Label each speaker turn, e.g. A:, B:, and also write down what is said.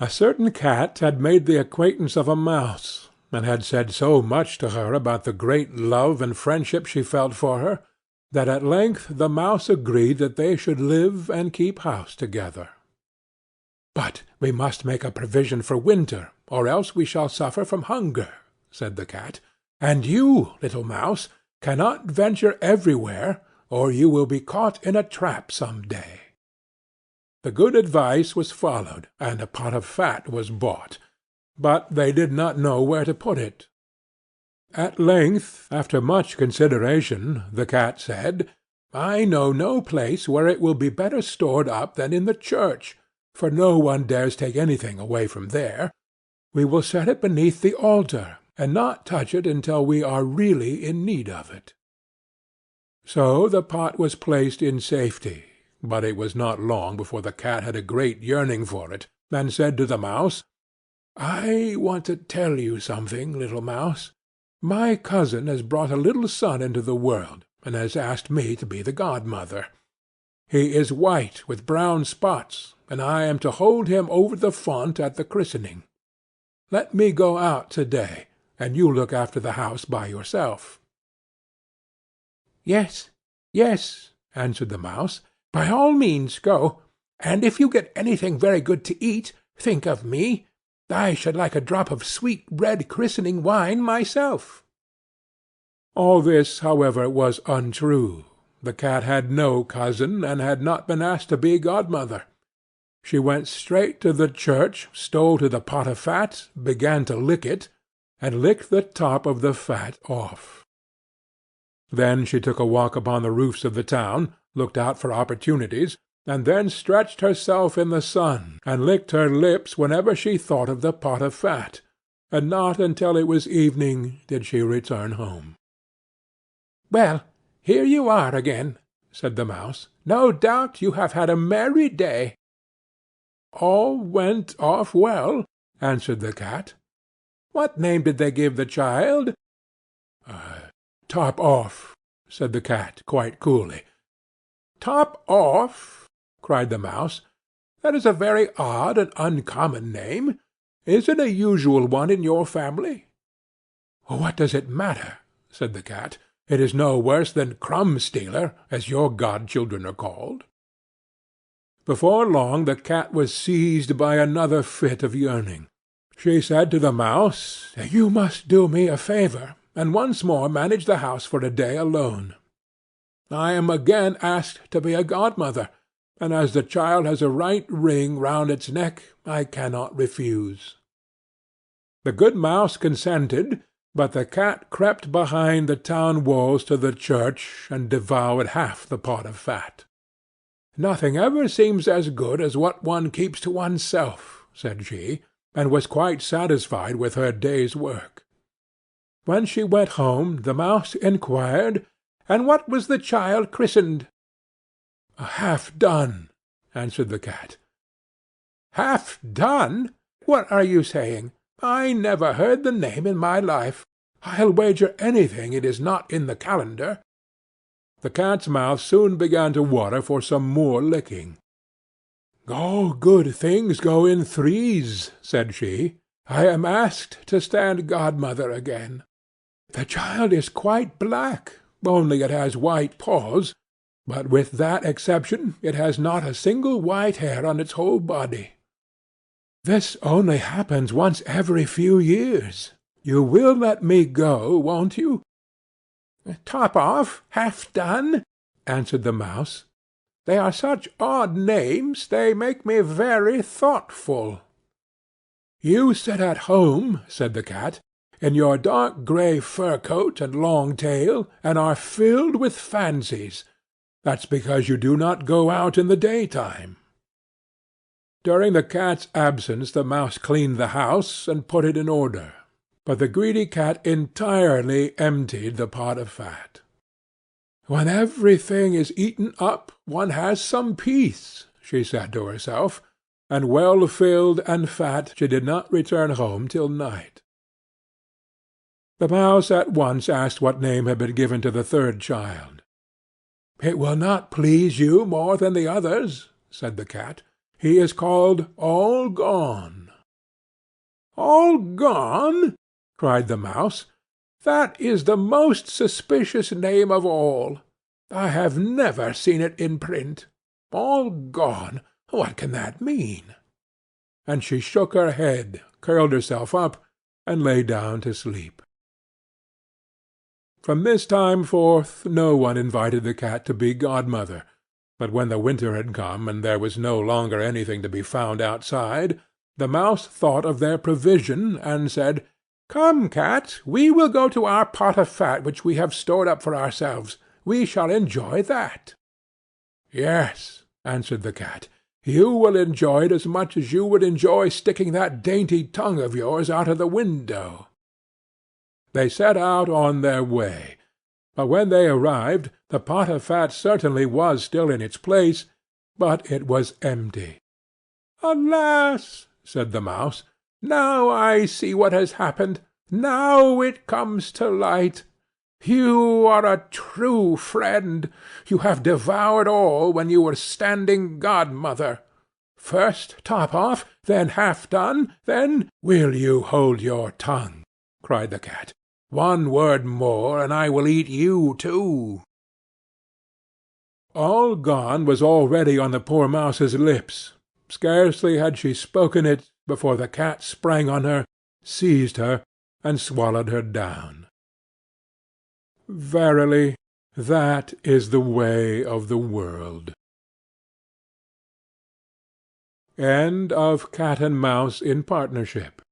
A: A certain cat had made the acquaintance of a mouse, and had said so much to her about the great love and friendship she felt for her, that at length the mouse agreed that they should live and keep house together. "But we must make a provision for winter, or else we shall suffer from hunger," said the cat. "And you, little mouse, cannot venture everywhere, or you will be caught in a trap some day." The good advice was followed, and a pot of fat was bought, but they did not know where to put it. At length, after much consideration, the cat said, "I know no place where it will be better stored up than in the church, for no one dares take anything away from there. We will set it beneath the altar, and not touch it until we are really in need of it." So the pot was placed in safety, but it was not long before the cat had a great yearning for it, and said to the mouse, "I want to tell you something, little mouse. My cousin has brought a little son into the world, and has asked me to be the godmother. He is white with brown spots, and I am to hold him over the font at the christening. Let me go out to-day, and you look after the house by yourself." "Yes, yes," answered the mouse, "by all means go, and if you get anything very good to eat, think of me. I should like a drop of sweet red christening wine myself." All this, however, was untrue. The cat had no cousin, and had not been asked to be godmother. She went straight to the church, stole to the pot of fat, began to lick it, and licked the top of the fat off. Then she took a walk upon the roofs of the town, looked out for opportunities, and then stretched herself in the sun, and licked her lips whenever she thought of the pot of fat, and not until it was evening did she return home. "Well, here you are again," said the mouse. "No doubt you have had a merry day." "All went off well," answered the cat. "What name did they give the child?" "Top off," said the cat, quite coolly. "Top off!" cried the mouse. "That is a very odd and uncommon name. Is it a usual one in your family?" "What does it matter?" said the cat. "It is no worse than Crumb-stealer, as your godchildren are called." Before long the cat was seized by another fit of yearning. She said to the mouse, "You must do me a favour, and once more manage the house for a day alone. I am again asked to be a godmother, and as the child has a right ring round its neck, I cannot refuse." The good mouse consented, but the cat crept behind the town walls to the church, and devoured half the pot of fat. "Nothing ever seems as good as what one keeps to oneself," said she, and was quite satisfied with her day's work. When she went home, the mouse inquired, "And what was the child christened?" "Half done," answered the cat. "Half done! What are you saying? I never heard the name in my life. I'll wager anything it is not in the calendar." The cat's mouth soon began to water for some more licking. "All good things go in threes," said she. "I am asked to stand godmother again. The child is quite black, only it has white paws, but with that exception it has not a single white hair on its whole body. This only happens once every few years. You will let me go, won't you?" "Top off, half done," answered the mouse. "They are such odd names, they make me very thoughtful." "You sit at home," said the cat, "in your dark grey fur coat and long tail, and are filled with fancies. That's because you do not go out in the daytime." During the cat's absence the mouse cleaned the house and put it in order, but the greedy cat entirely emptied the pot of fat. "When everything is eaten up, one has some peace," she said to herself, and well filled and fat she did not return home till night. The mouse at once asked what name had been given to the third child. "It will not please you more than the others," said the cat. "He is called All Gone." "All gone!" cried the Mouse. "That is the most suspicious name of all. I have never seen it in print. All gone! What can that mean?" And she shook her head, curled herself up, and lay down to sleep. From this time forth no one invited the cat to be godmother, but when the winter had come, and there was no longer anything to be found outside, the Mouse thought of their provision, and said, "Come, cat, we will go to our pot of fat which we have stored up for ourselves. We shall enjoy that." "Yes," answered the cat, "you will enjoy it as much as you would enjoy sticking that dainty tongue of yours out of the window." They set out on their way, but when they arrived the pot of fat certainly was still in its place, but it was empty. "Alas!" said the Mouse, "now I see what has happened. Now it comes to light. You are a true friend. You have devoured all when you were standing godmother. First top off, then half done, then—" "Will you hold your tongue?" cried the cat. "One word more, and I will eat you too." All gone was already on the poor Mouse's lips. Scarcely had she spoken it, before the cat sprang on her, seized her, and swallowed her down. Verily, that is the way of the world. End of Cat and Mouse in Partnership,